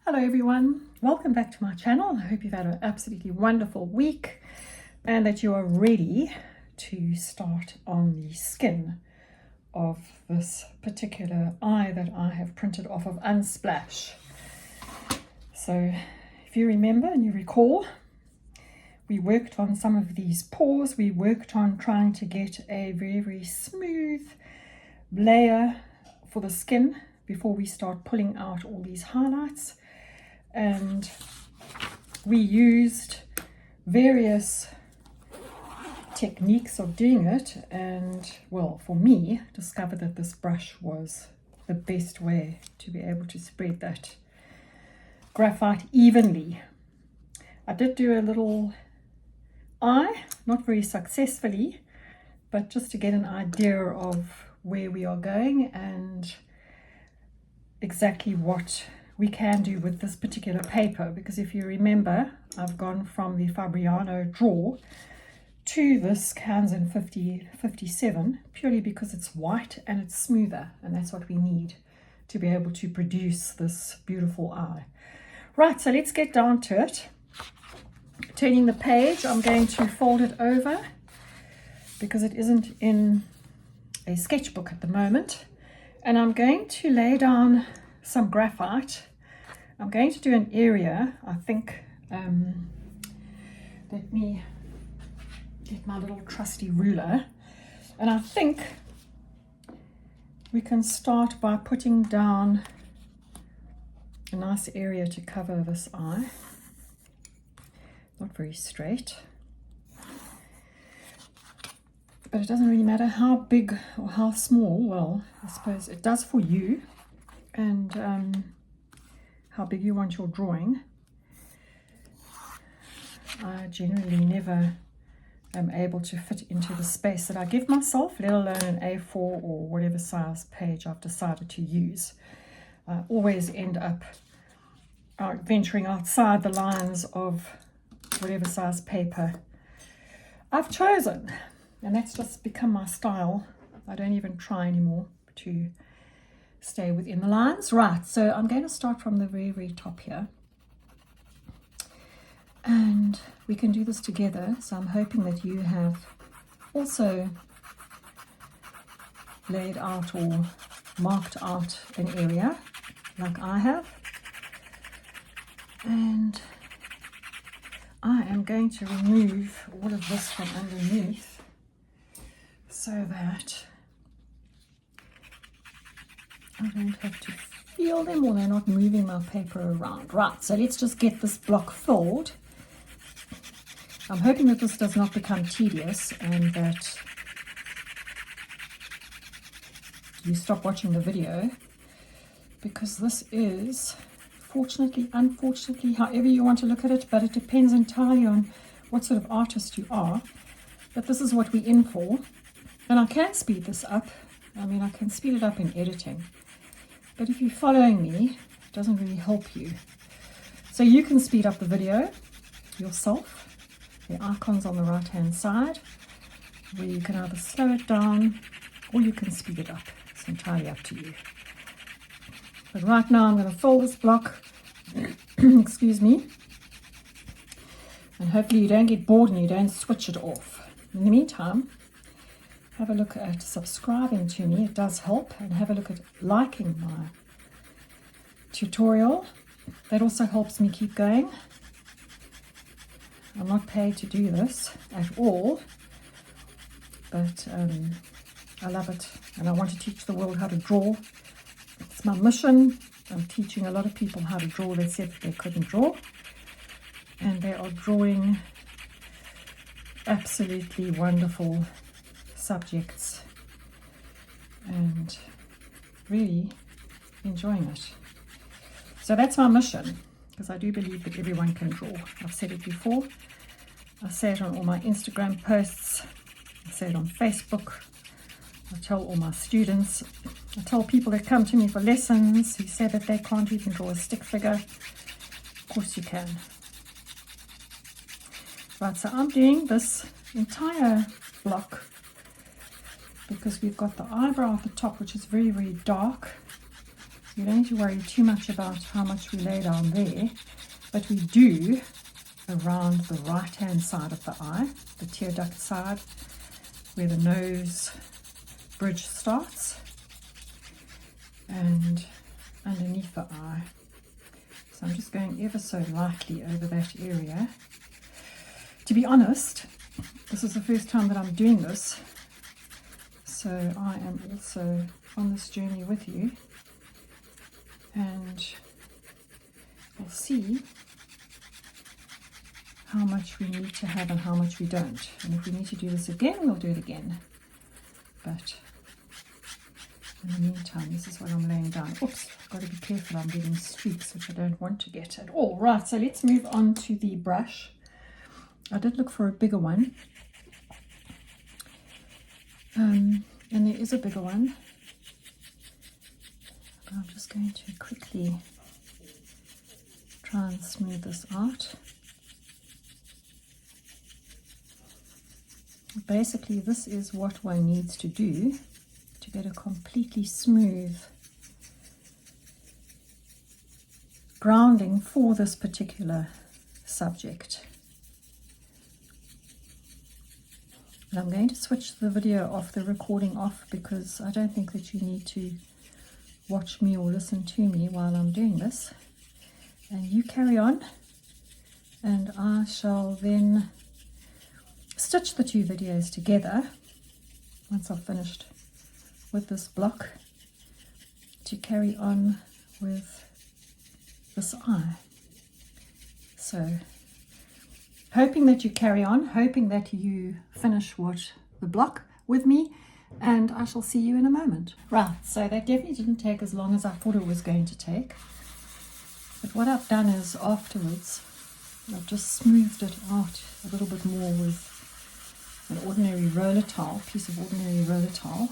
Hello everyone, welcome back to my channel. I hope you've had an absolutely wonderful week and that you are ready to start on the skin of this particular eye that I have printed off of Unsplash. So if you remember and you recall, we worked on some of these pores. We worked on trying to get a very smooth layer for the skin before we start pulling out all these highlights. And we used various techniques of doing it, and well, for me, discovered that this brush was the best way to be able to spread that graphite evenly. I did do a little eye, not very successfully, but just to get an idea of where we are going and exactly what we can do with this particular paper, because if you remember, I've gone from the Fabriano draw to this Kanzen 5057 purely because it's white and it's smoother, and that's what we need to be able to produce this beautiful eye. Right, so let's get down to it. Turning the page, I'm going to fold it over because it isn't in a sketchbook at the moment, and I'm going to lay down some graphite. I'm going to do an area, I think. Let me get my little trusty ruler, and I think we can start by putting down a nice area to cover this eye. Not very straight, but it doesn't really matter how big or how small. Well, I suppose it does for you and how big you want your drawing. I generally never am able to fit into the space that I give myself, let alone an A4 or whatever size page I've decided to use. I always end up venturing outside the lines of whatever size paper I've chosen, and that's just become my style. I don't even try anymore to stay within the lines. Right, so I'm going to start from the very top here, and we can do this together. So I'm hoping that you have also laid out or marked out an area like I have, and I am going to remove all of this from underneath so that I don't have to feel them or they're not moving my paper around. Right, so let's just get this block filled. I'm hoping that this does not become tedious and that you stop watching the video, because this is, fortunately, unfortunately, however you want to look at it, but it depends entirely on what sort of artist you are, but this is what we're in for. And I can speed this up. I mean, I can speed it up in editing, but if you're following me, it doesn't really help you. So you can speed up the video yourself. The icon's on the right hand side, where you can either slow it down or you can speed it up. It's entirely up to you. But right now I'm going to fold this block, excuse me, and hopefully you don't get bored and you don't switch it off. In the meantime, have a look at subscribing to me, it does help, and have a look at liking my tutorial. That also helps me keep going. I'm not paid to do this at all, but I love it, and I want to teach the world how to draw. It's my mission. I'm teaching a lot of people how to draw. They said that they couldn't draw, and they are drawing absolutely wonderful subjects and really enjoying it. So that's my mission, because I do believe that everyone can draw. I've said it before. I say it on all my Instagram posts. I say it on Facebook. I tell all my students. I tell people that come to me for lessons who say that they can't even draw a stick figure. Of course you can. Right, so I'm doing this entire block because we've got the eyebrow at the top, which is very dark. You don't need to worry too much about how much we lay down there, but we do around the right hand side of the eye, the tear duct side, where the nose bridge starts, and underneath the eye. So I'm just going ever so lightly over that area. To be honest, this is the first time that I'm doing this, so I am also on this journey with you, and we'll see how much we need to have and how much we don't. And if we need to do this again, we'll do it again. But in the meantime, this is what I'm laying down. Oops, I've got to be careful, I'm getting streaks, which I don't want to get at all. Right, so let's move on to the brush. I did look for a bigger one. And there is a bigger one. But I'm just going to quickly try and smooth this out. Basically, this is what one needs to do to get a completely smooth grounding for this particular subject. And I'm going to switch the video off, the recording off, because I don't think that you need to watch me or listen to me while I'm doing this. And you carry on, and I shall then stitch the two videos together once I've finished with this block to carry on with this eye. So hoping that you carry on, hoping that you finish what the block with me, and I shall see you in a moment. Right, so that definitely didn't take as long as I thought it was going to take. But what I've done is afterwards, I've just smoothed it out a little bit more with an ordinary roller towel, piece of ordinary roller towel.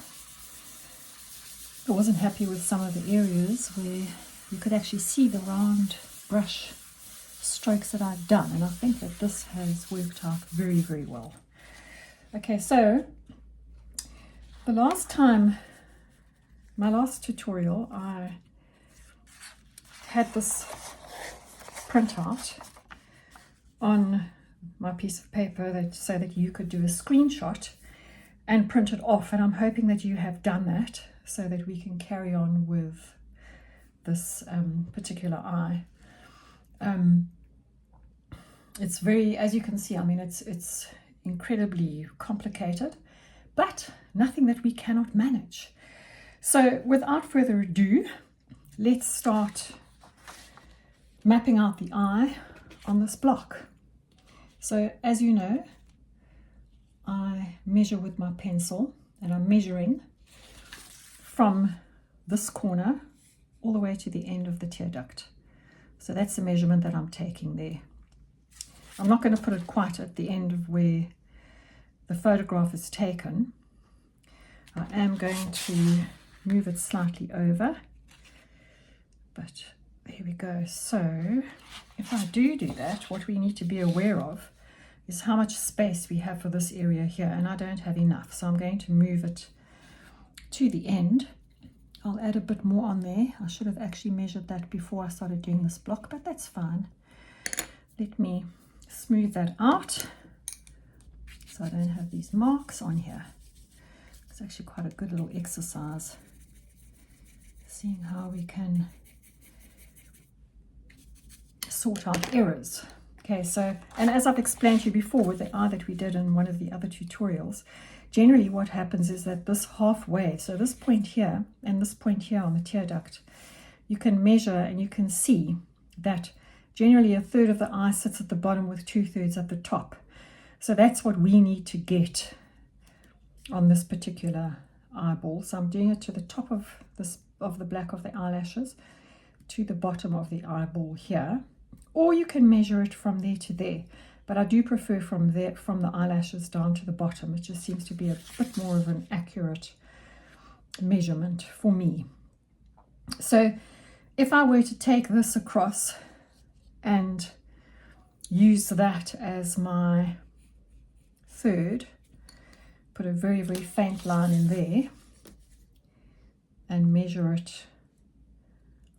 I wasn't happy with some of the areas where you could actually see the round brush strokes that I've done, and I think that this has worked out very, very well. Okay, so the last time, my last tutorial, I had this printout on my piece of paper so that you could do a screenshot and print it off, and I'm hoping that you have done that so that we can carry on with this particular eye. It's very, as you can see, I mean, it's incredibly complicated, but nothing that we cannot manage. So without further ado, let's start mapping out the eye on this block. So as you know, I measure with my pencil, and I'm measuring from this corner all the way to the end of the tear duct. So that's the measurement that I'm taking there. I'm not going to put it quite at the end of where the photograph is taken. I am going to move it slightly over, but here we go. So if I do that, what we need to be aware of is how much space we have for this area here, and I don't have enough, so I'm going to move it to the end. I'll add a bit more on there. I should have actually measured that before I started doing this block, but that's fine. Let me smooth that out so I don't have these marks on here. It's actually quite a good little exercise, seeing how we can sort out errors. Okay, so, and as I've explained to you before with the eye that we did in one of the other tutorials, generally what happens is that this halfway, so this point here and this point here on the tear duct, you can measure and you can see that generally a third of the eye sits at the bottom with 2/3 at the top. So that's what we need to get on this particular eyeball. So I'm doing it to the top of this, of the black of the eyelashes, to the bottom of the eyeball here, or you can measure it from there to there, but I do prefer from there, from the eyelashes down to the bottom. It just seems to be a bit more of an accurate measurement for me. So if I were to take this across and use that as my third, put a very, very faint line in there and measure it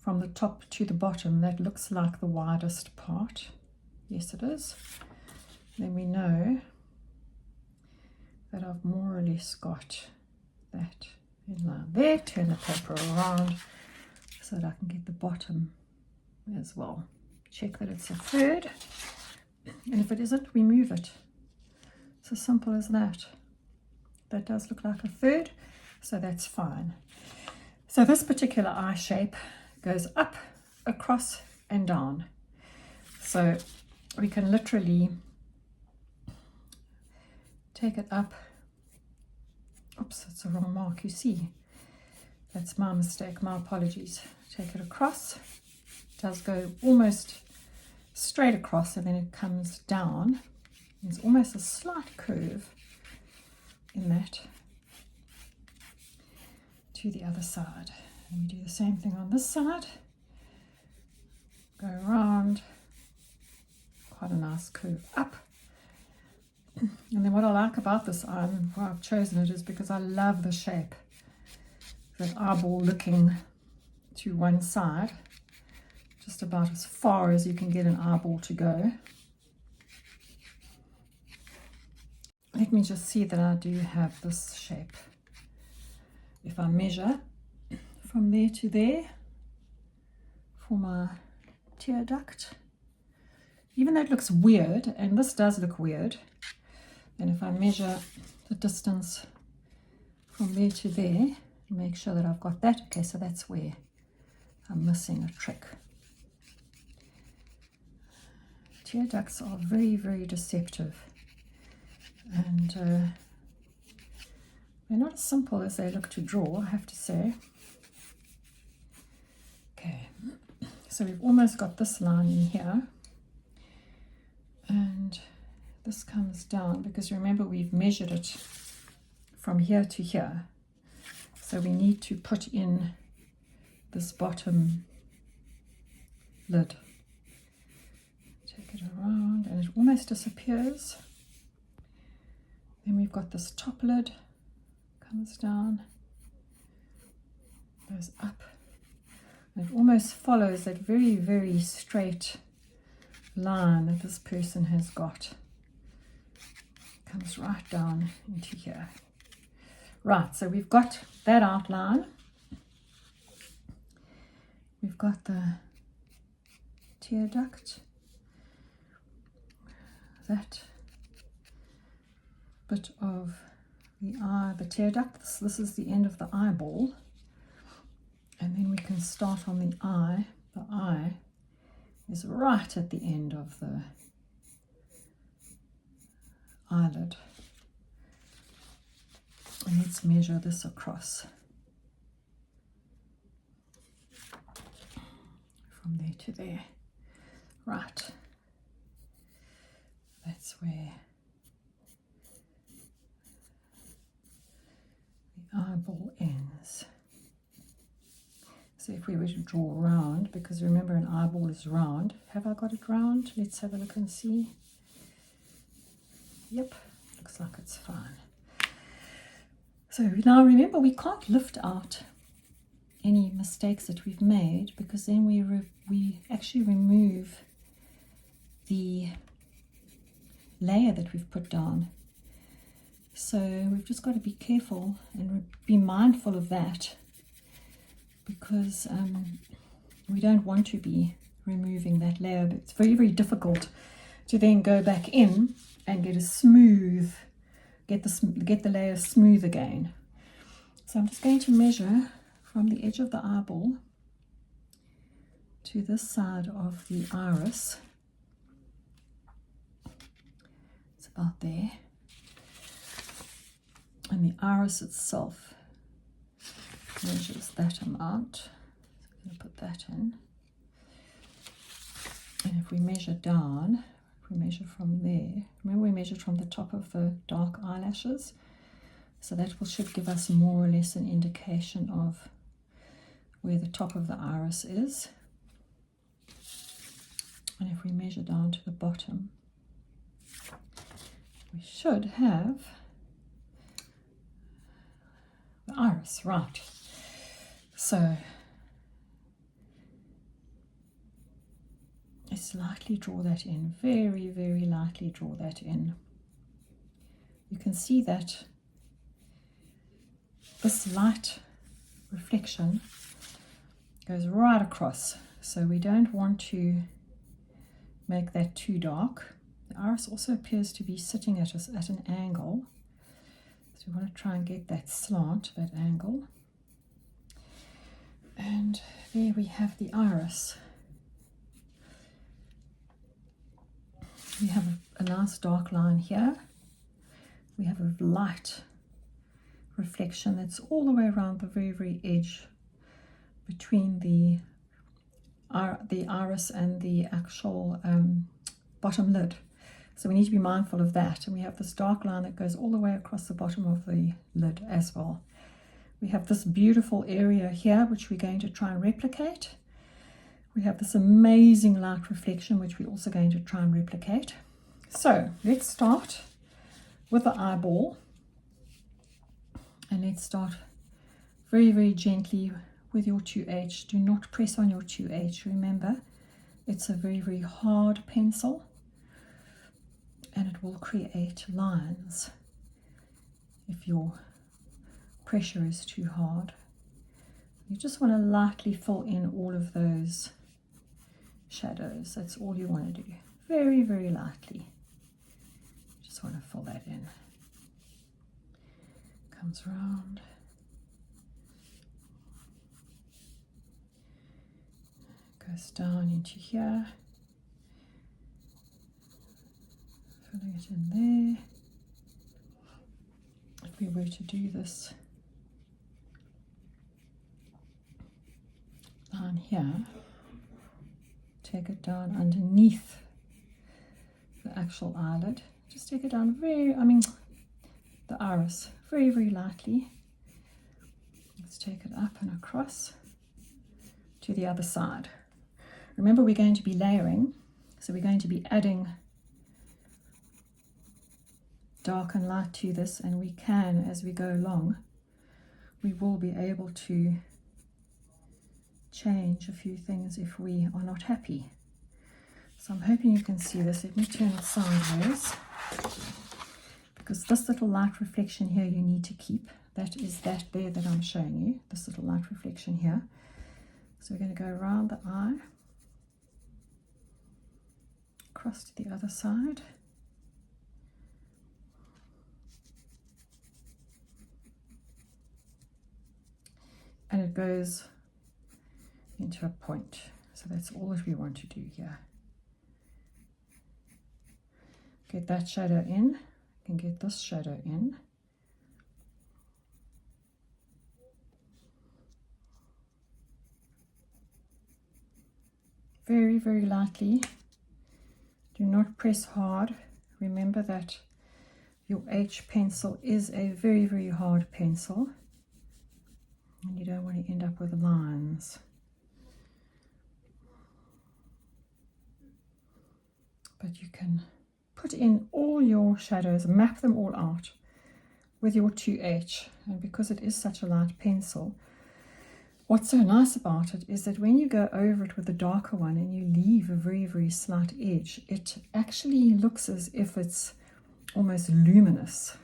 from the top to the bottom, that looks like the widest part. Yes, it is. Then we know that I've more or less got that in line there. Turn the paper around so that I can get the bottom as well. Check that it's a third, and if it isn't, we move it. It's as simple as that. That does look like a third, so that's fine. So this particular eye shape goes up, across, and down. So we can literally take it up. Oops, it's the wrong mark, you see. That's my mistake, my apologies. Take it across. It does go almost straight across, and then it comes down. There's almost a slight curve in that to the other side. And we do the same thing on this side. Go around, quite a nice curve up. And then what I like about this eye, why I've chosen it, is because I love the shape. That eyeball looking to one side, just about as far as you can get an eyeball to go. Let me just see that I do have this shape. If I measure from there to there for my tear duct, even though it looks weird, and this does look weird, and if I measure the distance from there to there, make sure that I've got that. Okay, so that's where I'm missing a trick. Tear ducts are very, very deceptive, and they're not as simple as they look to draw, I have to say. Okay, so we've almost got this line in here, and this comes down because remember we've measured it from here to here. So we need to put in this bottom lid. Take it around and it almost disappears. Then we've got this top lid, comes down, goes up. And it almost follows that very, very straight line that this person has got. Comes right down into here. Right, so we've got that outline. We've got the tear duct. That bit of the eye, the tear duct. This is the end of the eyeball. And then we can start on the eye. The eye is right at the end of the eyelid. And let's measure this across from there to there. Right, that's where the eyeball ends. So if we were to draw round, because remember an eyeball is round. Have I got it round? Let's have a look and see. Yep, looks like it's fine. So now remember, we can't lift out any mistakes that we've made, because then we actually remove the layer that we've put down. So we've just got to be careful and be mindful of that, because we don't want to be removing that layer. But it's very, very difficult to then go back in and get a smooth, get the layer smooth again. So I'm just going to measure from the edge of the eyeball to this side of the iris. It's about there. And the iris itself measures that amount. So I'm going to put that in. And if we measure down, if we measure from there, remember we measured from the top of the dark eyelashes, so that should give us more or less an indication of where the top of the iris is. And if we measure down to the bottom, we should have the iris, right. So Let's lightly draw that in, very, very lightly draw that in. You can see that this light reflection goes right across, so we don't want to make that too dark. The iris also appears to be sitting at us at an angle, so we want to try and get that slant, that angle. And there we have the iris. We have a nice dark line here. We have a light reflection that's all the way around the very, very edge between the iris and the actual bottom lid. So we need to be mindful of that. And we have this dark line that goes all the way across the bottom of the lid as well. We have this beautiful area here, which we're going to try and replicate. We have this amazing light reflection, which we're also going to try and replicate. So let's start with the eyeball. And let's start very, very gently with your 2H. Do not press on your 2H. Remember, it's a very, very hard pencil, and it will create lines if your pressure is too hard. You just want to lightly fill in all of those shadows. That's all you want to do. Very, very lightly. Just want to fill that in. Comes around. Goes down into here. Filling it in there. If we were to do this line here, take it down underneath the actual eyelid. Just take it down the iris, very, very lightly. Let's take it up and across to the other side. Remember, we're going to be layering, so we're going to be adding dark and light to this, and we can, as we go along, we will be able to change a few things if we are not happy. So I'm hoping you can see this. Let me turn it sideways, because this little light reflection here you need to keep. That is that there that I'm showing you, this little light reflection here. So we're going to go around the eye, across to the other side. And it goes into a point. So that's all that we want to do here. Get that shadow in, and get this shadow in. Very, very lightly. Do not press hard. Remember that your H pencil is a very, very hard pencil, and you don't want to end up with lines. But you can put in all your shadows, map them all out with your 2H. And because it is such a light pencil, what's so nice about it is that when you go over it with the darker one and you leave a very, very slight edge, it actually looks as if it's almost luminous,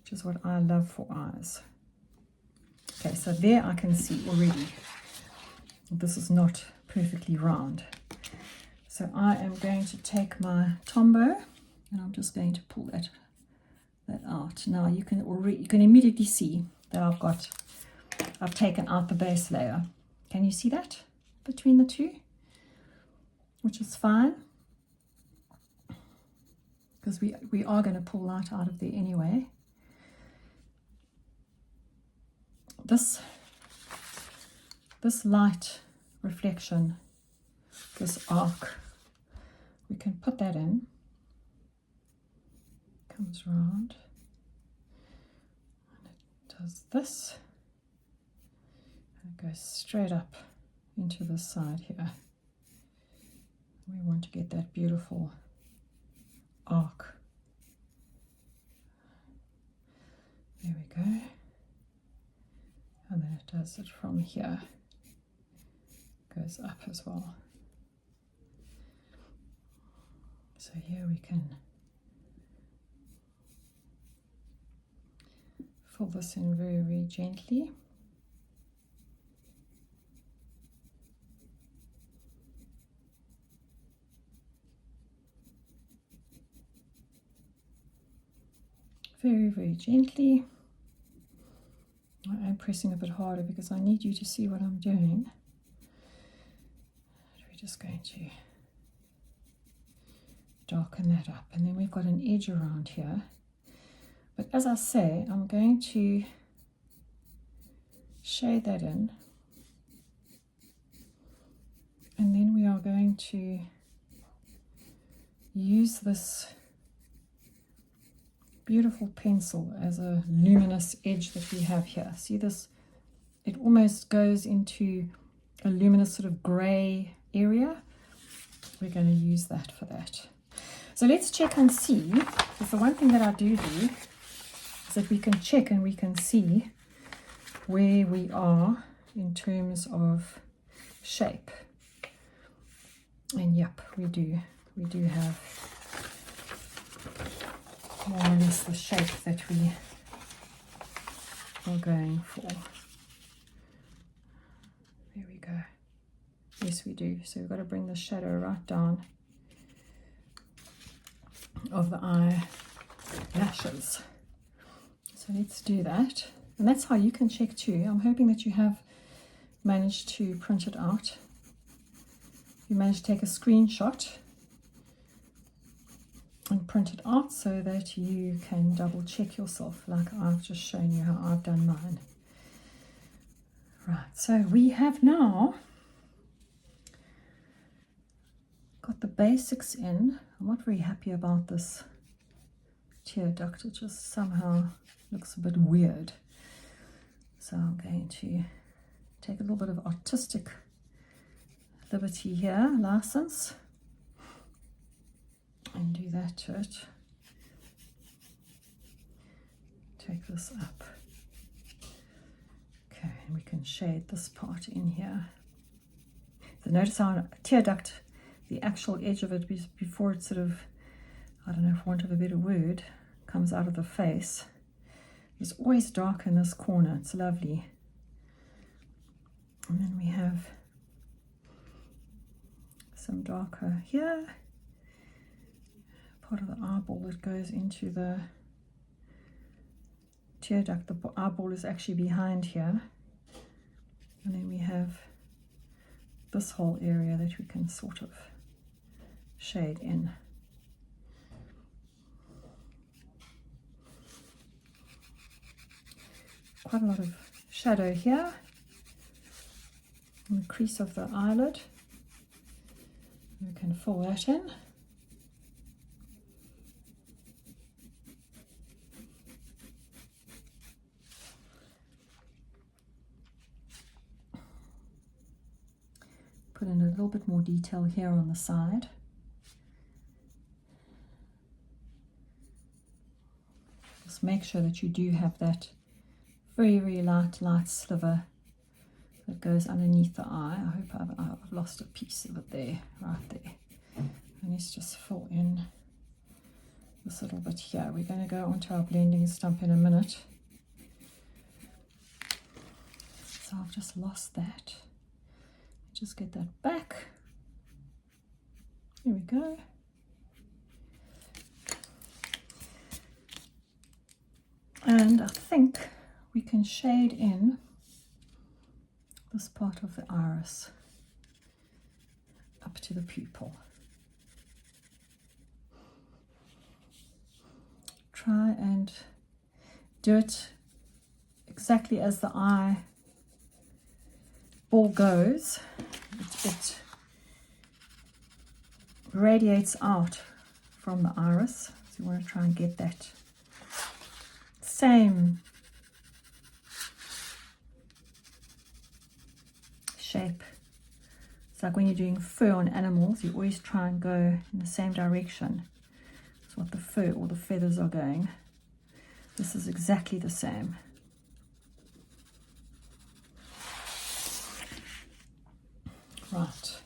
which is what I love for eyes. Okay, so there I can see already this is not perfectly round. So I am going to take my Tombow and I'm just going to pull that out. Now you can immediately see that I've taken out the base layer. Can you see that between the two? Which is fine, because we are going to pull light out of there anyway. This light reflection, this arc, we can put that in. Comes around and it does this. It goes straight up into this side here. We want to get that beautiful arc. There we go. And then it does it from here. Goes up as well. So here we can fill this in very, very gently. Very, very gently. I am pressing a bit harder because I need you to see what I'm doing. We're just going to darken that up, and then we've got an edge around here. But as I say, I'm going to shade that in, and then we are going to use this beautiful pencil as a luminous edge that we have here. See this? It almost goes into a luminous sort of gray area. We're going to use that for that. So let's check and see, because the one thing that I do is that we can check and we can see where we are in terms of shape. And yep, we do have more or less the shape that we are going for. There we go. Yes, we do. So we've got to bring the shadow right down of the eye lashes. So let's do that. And that's how you can check too. I'm hoping that you have managed to print it out. You managed to take a screenshot and print it out so that you can double check yourself, like I've just shown you how I've done mine. Right, so we have now got the basics in. I'm not very happy about this tear duct. It just somehow looks a bit weird. So I'm going to take a little bit of artistic liberty here, license, and do that to it. Take this up. Okay, and we can shade this part in here. So notice how tear duct, the actual edge of it before it sort of, I don't know, for want of a better word, comes out of the face. It's always dark in this corner. It's lovely. And then we have some darker here. Part of the eyeball that goes into the tear duct. The eyeball is actually behind here. And then we have this whole area that we can sort of shade in. Quite a lot of shadow here in the crease of the eyelid. We can fill that in. Put in a little bit more detail here on the side. Just make sure that you do have that very, very light sliver that goes underneath the eye. I hope I've lost a piece of it there, right there. And let's just fill in this little bit here. We're going to go onto our blending stump in a minute. So I've just lost that. Just get that back. Here we go. And I think we can shade in this part of the iris up to the pupil. Try and do it exactly as the eye ball goes. It radiates out from the iris, so you want to try and get that same shape. It's like when you're doing fur on animals, you always try and go in the same direction as what the fur or the feathers are going. This is exactly the same. Right,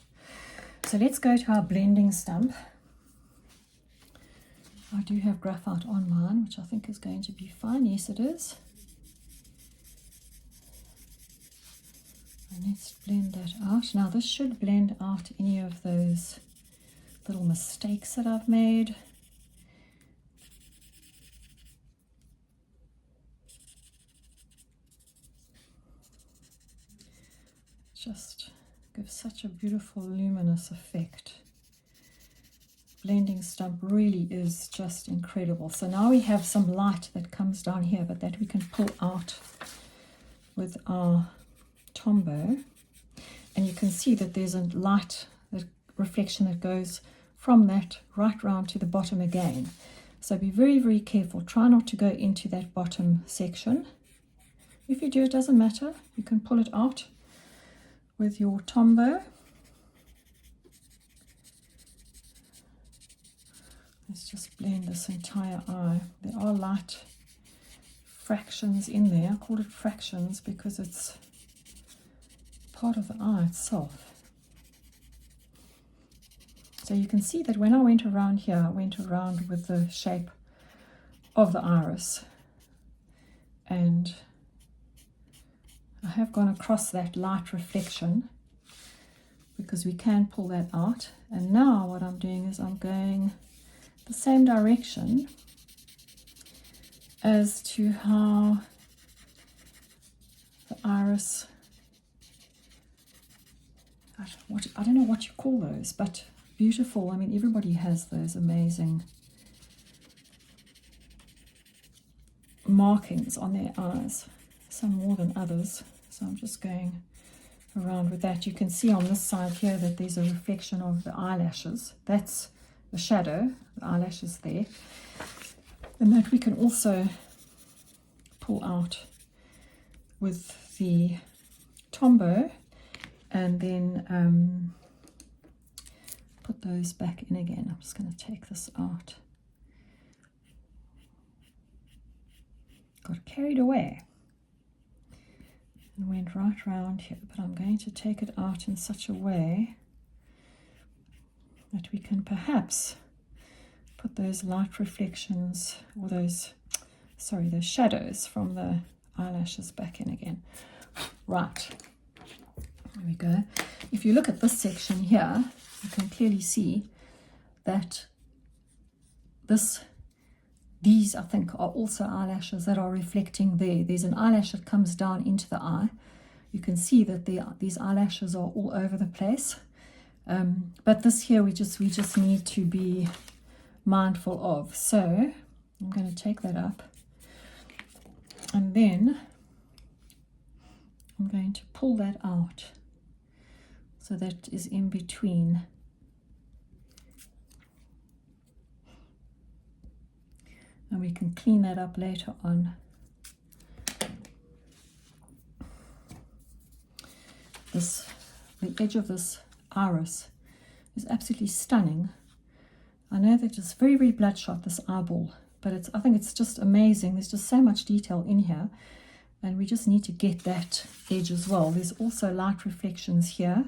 so let's go to our blending stump I do have graphite on mine, which I think is going to be fine. Yes, it is. And let's blend that out. Now this should blend out any of those little mistakes that I've made. Just gives such a beautiful luminous effect. Blending stump really is just incredible. So now we have some light that comes down here, but that we can pull out with our Tombow. And you can see that there's a light reflection that goes from that right round to the bottom again. So be very, very careful. Try not to go into that bottom section. If you do, it doesn't matter. You can pull it out with your Tombow. Let's just blend this entire eye. There are light fractions in there. I call it fractions because it's part of the eye itself. So you can see that when I went around here, I went around with the shape of the iris, and I have gone across that light reflection because we can pull that out. And now what I'm doing is I'm going the same direction as to how the iris, I don't know what you call those, but beautiful. I mean, everybody has those amazing markings on their eyes, some more than others. So I'm just going around with that. You can see on this side here that there's a reflection of the eyelashes. That's the shadow, the eyelashes there. And that we can also pull out with the Tombow, and then put those back in again. I'm just going to take this out. Got carried away and went right round here, but I'm going to take it out in such a way that we can perhaps put those light reflections, or those shadows from the eyelashes back in again. Right, there we go. If you look at this section here, you can clearly see that these I think are also eyelashes that are reflecting there. There's an eyelash that comes down into the eye. You can see that these eyelashes are all over the place. But this here we just need to be mindful of. So I'm going to take that up, and then I'm going to pull that out so that is in between. And we can clean that up later on. The edge of this iris is absolutely stunning. I know that it's very, very bloodshot, this eyeball, but I think it's just amazing. There's just so much detail in here, and we just need to get that edge as well. There's also light reflections here,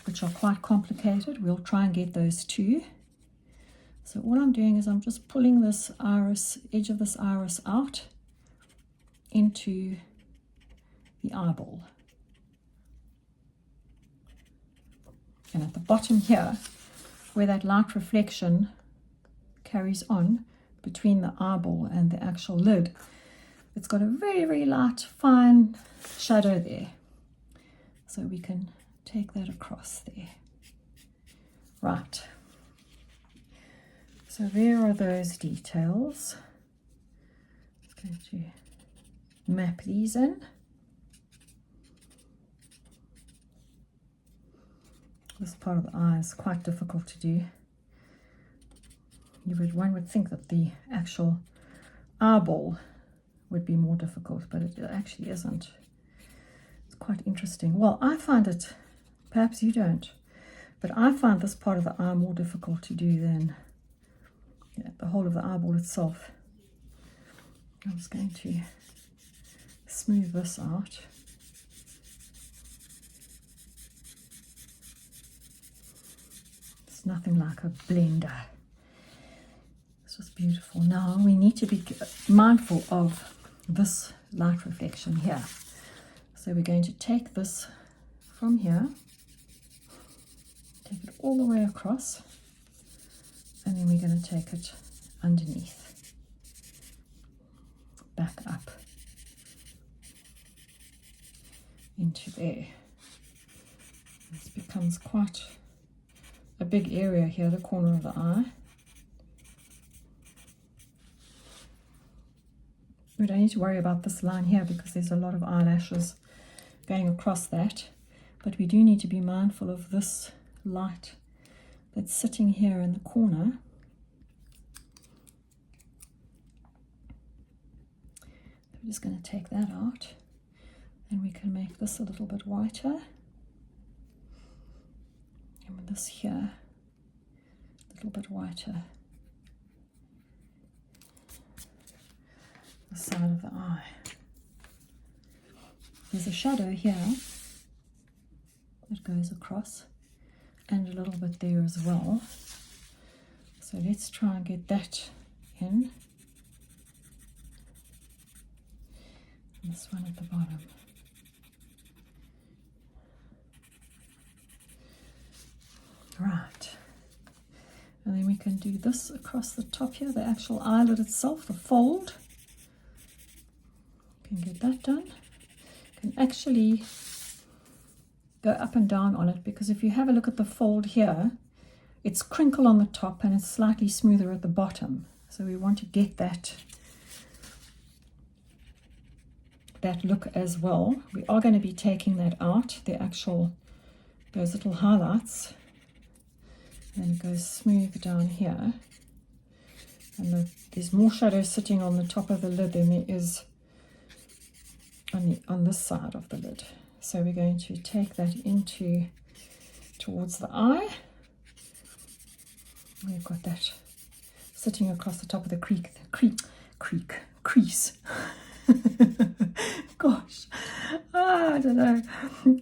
which are quite complicated. We'll try and get those too. So all I'm doing is I'm just pulling this iris, edge of this iris out into the eyeball. And at the bottom here, where that light reflection carries on between the eyeball and the actual lid, it's got a very, very light, fine shadow there. So we can take that across there. Right. So there are those details. I'm going to map these in. This part of the eye is quite difficult to do. One would think that the actual eyeball would be more difficult, but it actually isn't. It's quite interesting. Well, I find it, perhaps you don't, but I find this part of the eye more difficult to do than the whole of the eyeball itself. I'm just going to smooth this out. It's nothing like a blender. It's just beautiful. Now we need to be mindful of this light reflection here. So we're going to take this from here, take it all the way across, and then we're going to take it underneath, back up into there. This becomes quite a big area here, the corner of the eye. We don't need to worry about this line here because there's a lot of eyelashes going across that, but we do need to be mindful of this light that's sitting here in the corner. We're just going to take that out, and we can make this a little bit whiter, and with this here a little bit whiter, the side of the eye. There's a shadow here that goes across, and a little bit there as well. So let's try and get that in. And this one at the bottom. Right. And then we can do this across the top here, the actual eyelid itself, the fold. Can get that done. Can actually go up and down on it, because if you have a look at the fold here, it's crinkle on the top and it's slightly smoother at the bottom. So we want to get that look as well. We are going to be taking that out, the actual, those little highlights, and it goes smooth down here. And there's more shadow sitting on the top of the lid than there is on this side of the lid. So we're going to take that towards the eye. We've got that sitting across the top of the crease. Gosh, I don't know.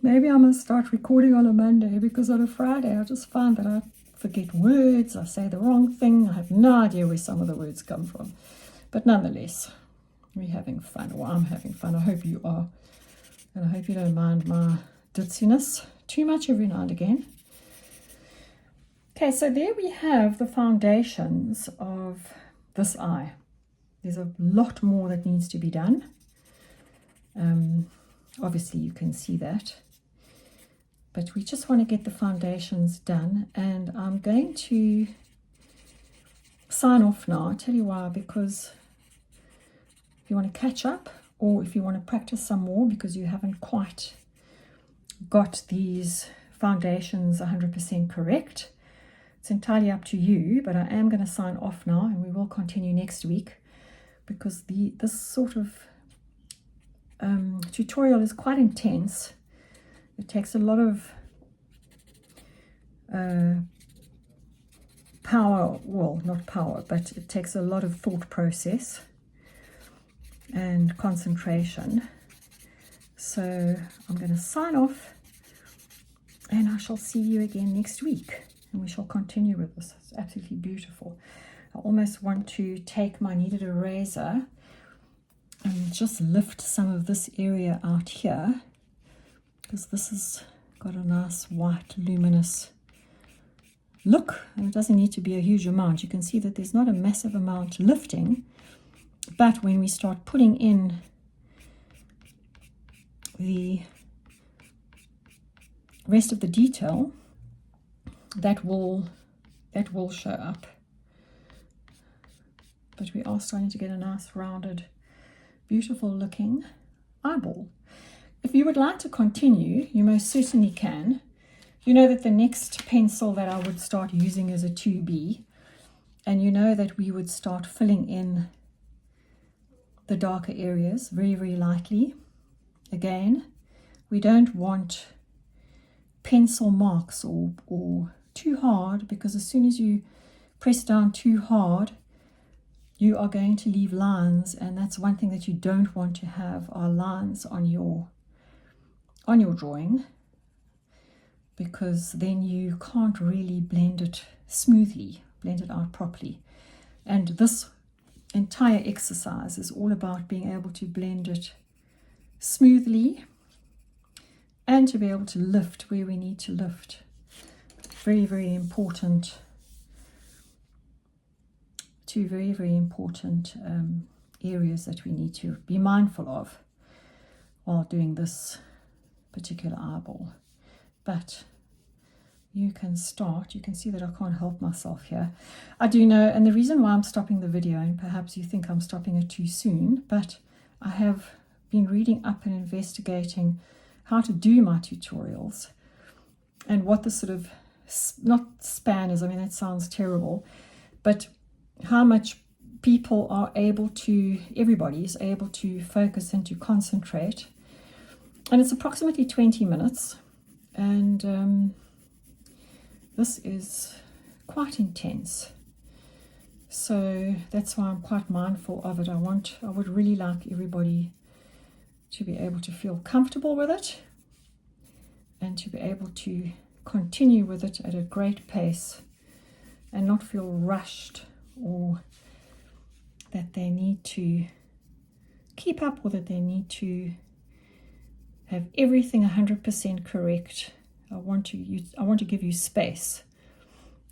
Maybe I'm going to start recording on a Monday, because on a Friday I just find that I forget words, I say the wrong thing, I have no idea where some of the words come from. But nonetheless, we're having fun, or I'm having fun. I hope you are. And I hope you don't mind my ditziness too much every now and again. Okay, so there we have the foundations of this eye. There's a lot more that needs to be done. Obviously you can see that. But we just want to get the foundations done. And I'm going to sign off now. I'll tell you why, because if you want to catch up, or if you want to practice some more because you haven't quite got these foundations 100% correct, it's entirely up to you. But I am going to sign off now, and we will continue next week, because this sort of tutorial is quite intense. It takes a lot of power, well, not power, but it takes a lot of thought process and concentration. So I'm going to sign off, and I shall see you again next week, and we shall continue with this. It's absolutely beautiful. I almost want to take my kneaded eraser and just lift some of this area out here, because this has got a nice white luminous look, and it doesn't need to be a huge amount. You can see that there's not a massive amount lifting, but when we start putting in the rest of the detail, that will show up. But we are starting to get a nice rounded, beautiful looking eyeball. If you would like to continue, you most certainly can. You know that the next pencil that I would start using is a 2B, and you know that we would start filling in the darker areas very, very lightly. Again, we don't want pencil marks or too hard, because as soon as you press down too hard, you are going to leave lines, and that's one thing that you don't want to have, are lines on your drawing, because then you can't really blend it smoothly, blend it out properly. And this entire exercise is all about being able to blend it smoothly and to be able to lift where we need to lift. Very, very important. Two very, very important areas that we need to be mindful of while doing this particular eyeball. But you can start. You can see that I can't help myself here. I do know, and the reason why I'm stopping the video, and perhaps you think I'm stopping it too soon, but I have been reading up and investigating how to do my tutorials and what the sort of, not span is, I mean, that sounds terrible, but how much people are able to, everybody is able to focus and to concentrate. And it's approximately 20 minutes. And this is quite intense. So that's why I'm quite mindful of it. I would really like everybody to be able to feel comfortable with it and to be able to continue with it at a great pace and not feel rushed or that they need to keep up with it. They need to have everything 100% correct. I want to give you space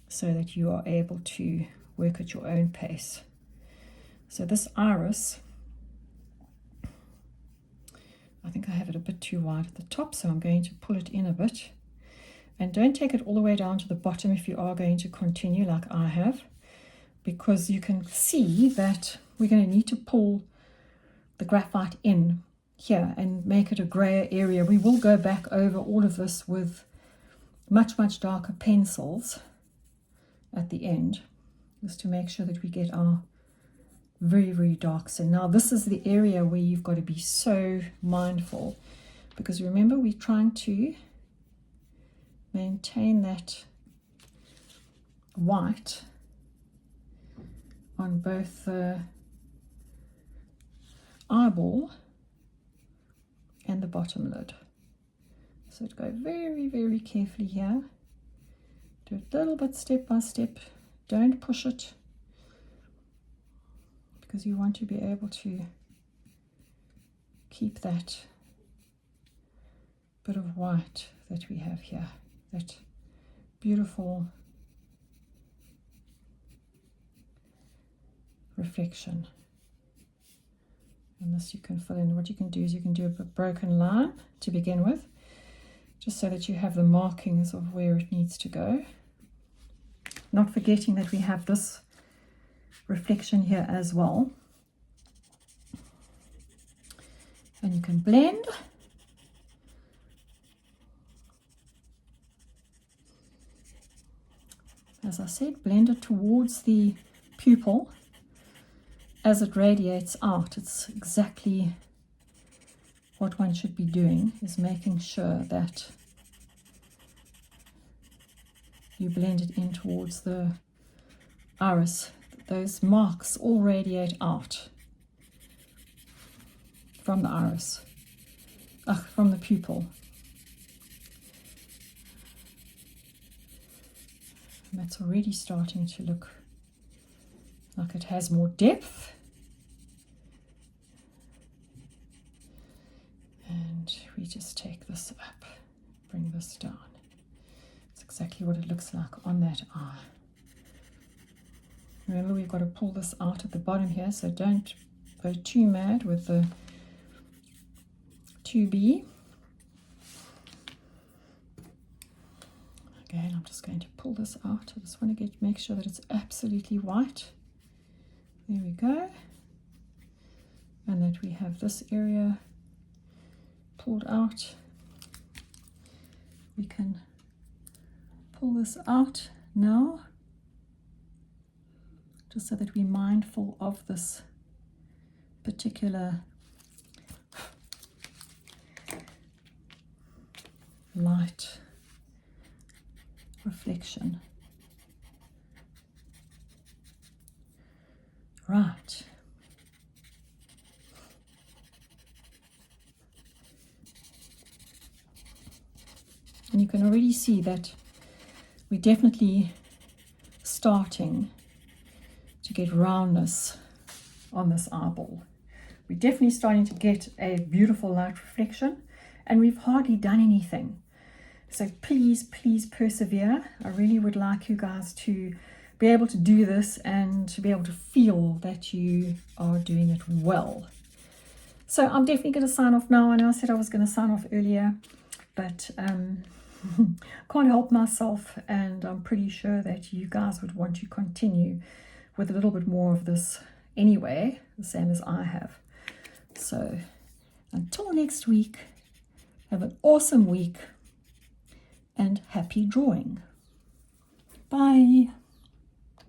so that you are able to work at your own pace. So this iris, I think I have it a bit too wide at the top, so I'm going to pull it in a bit. And don't take it all the way down to the bottom if you are going to continue like I have, because you can see that we're going to need to pull the graphite in here and make it a grayer area. We will go back over all of this with much, much darker pencils at the end, just to make sure that we get our very, very darks in. Now this is the area where you've got to be so mindful, because remember we're trying to maintain that white on both the eyeball and the bottom lid. So go very, very carefully here. Do it a little bit step by step. Don't push it, because you want to be able to keep that bit of white that we have here, that beautiful reflection. And this you can fill in. What you can do is you can do a broken line to begin with, just so that you have the markings of where it needs to go. Not forgetting that we have this reflection here as well. And you can blend. As I said, blend it towards the pupil as it radiates out. It's exactly what one should be doing, is making sure that you blend it in towards the iris. Those marks all radiate out from the iris, from the pupil. And that's already starting to look like it has more depth. And we just take this up, bring this down. It's exactly what it looks like on that eye. Remember, we've got to pull this out at the bottom here, so don't go too mad with the 2B. Again, I'm just going to pull this out. I just want to make sure that it's absolutely white. There we go. And that we have this area pulled out. We can pull this out now, just so that we're mindful of this particular light reflection. Right. And you can already see that we're definitely starting to get roundness on this eyeball. We're definitely starting to get a beautiful light reflection, and we've hardly done anything. So please, please persevere. I really would like you guys to be able to do this and to be able to feel that you are doing it well. So I'm definitely going to sign off now. I know I said I was going to sign off earlier, but can't help myself, and I'm pretty sure that you guys would want to continue with a little bit more of this anyway, the same as I have. So until next week, have an awesome week and happy drawing. Bye.